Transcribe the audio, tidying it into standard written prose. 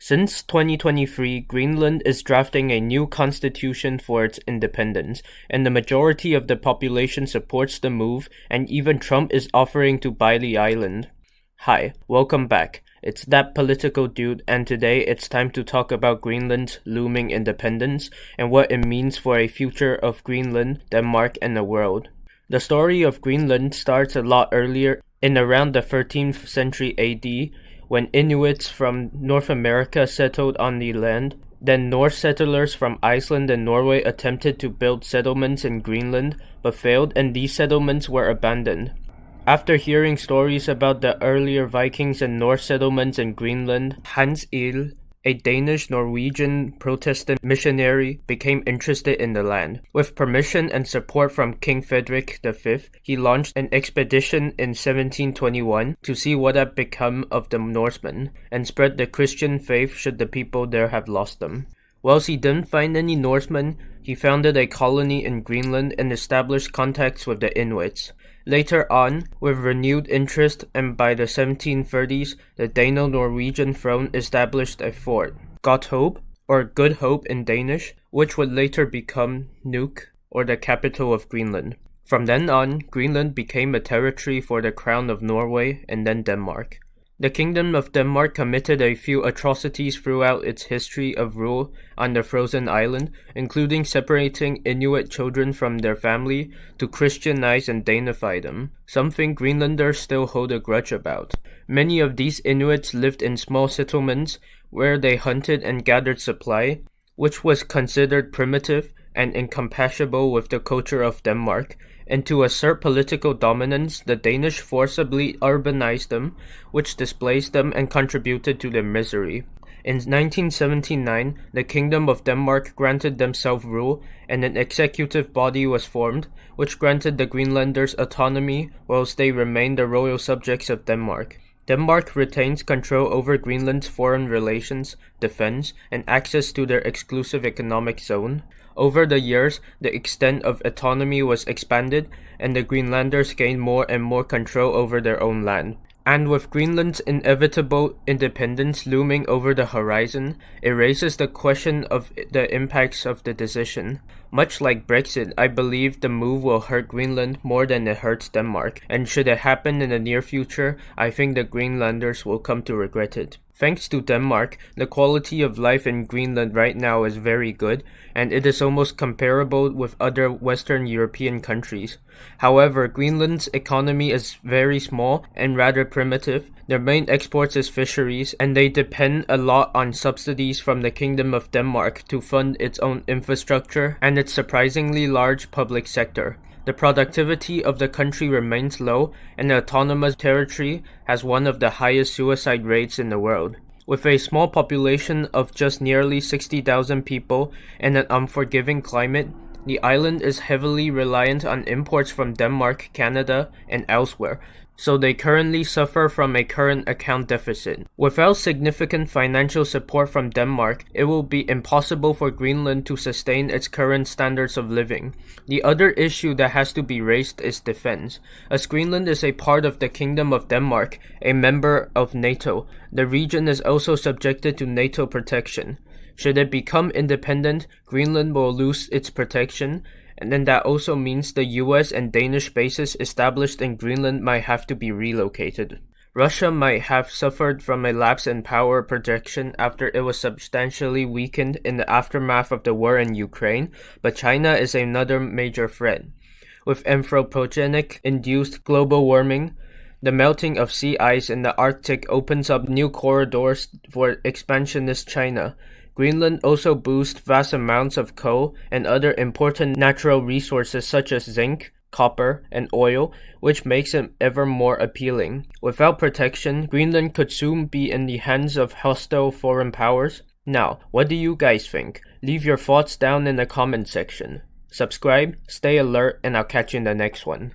Since 2023, Greenland is drafting a new constitution for its independence, and the majority of the population supports the move, and even Trump is offering to buy the island. Hi, welcome back. It's That Political Dude, and today it's time to talk about Greenland's looming independence and what it means for a future of Greenland, Denmark, and the world. The story of Greenland starts a lot earlier, in around the 13th century AD, when Inuits from North America settled on the land. Then Norse settlers from Iceland and Norway attempted to build settlements in Greenland, but failed, and these settlements were abandoned. After hearing stories about the earlier Vikings and Norse settlements in Greenland, Hans Eel, a Danish-Norwegian Protestant missionary, became interested in the land. With permission and support from King Frederick V, he launched an expedition in 1721 to see what had become of the Norsemen, and spread the Christian faith should the people there have lost them. Whilst he didn't find any Norsemen, he founded a colony in Greenland and established contacts with the Inuits. Later on, with renewed interest, and by the 1730s, the Dano-Norwegian throne established a fort, Godthob, or Good Hope in Danish, which would later become Nuuk, or the capital of Greenland. From then on, Greenland became a territory for the Crown of Norway and then Denmark. The Kingdom of Denmark committed a few atrocities throughout its history of rule on the frozen island, including separating Inuit children from their family to Christianize and Danify them, something Greenlanders still hold a grudge about. Many of these Inuits lived in small settlements where they hunted and gathered supply, which was considered primitive and incompatible with the culture of Denmark, and to assert political dominance, the Danish forcibly urbanized them, which displaced them and contributed to their misery. In 1979, the Kingdom of Denmark granted them self-rule, and an executive body was formed, which granted the Greenlanders autonomy whilst they remained the royal subjects of Denmark. Denmark retains control over Greenland's foreign relations, defense, and access to their exclusive economic zone. Over the years, the extent of autonomy was expanded, and the Greenlanders gained more and more control over their own land. And with Greenland's inevitable independence looming over the horizon, it raises the question of the impacts of the decision. Much like Brexit, I believe the move will hurt Greenland more than it hurts Denmark, and should it happen in the near future, I think the Greenlanders will come to regret it. Thanks to Denmark, the quality of life in Greenland right now is very good, and it is almost comparable with other Western European countries. However, Greenland's economy is very small and rather primitive. Their main exports is fisheries, and they depend a lot on subsidies from the Kingdom of Denmark to fund its own infrastructure and its surprisingly large public sector. The productivity of the country remains low, and the autonomous territory has one of the highest suicide rates in the world. With a small population of just nearly 60,000 people and an unforgiving climate, the island is heavily reliant on imports from Denmark, Canada, and elsewhere, so they currently suffer from a current account deficit. Without significant financial support from Denmark, it will be impossible for Greenland to sustain its current standards of living. The other issue that has to be raised is defense. As Greenland is a part of the Kingdom of Denmark, a member of NATO, the region is also subjected to NATO protection. Should it become independent, Greenland will lose its protection, and then that also means the US and Danish bases established in Greenland might have to be relocated. Russia might have suffered from a lapse in power projection after it was substantially weakened in the aftermath of the war in Ukraine, but China is another major threat. With anthropogenic-induced global warming, the melting of sea ice in the Arctic opens up new corridors for expansionist China. Greenland also boasts vast amounts of coal and other important natural resources such as zinc, copper, and oil, which makes it ever more appealing. Without protection, Greenland could soon be in the hands of hostile foreign powers. Now, what do you guys think? Leave your thoughts down in the comment section. Subscribe, stay alert, and I'll catch you in the next one.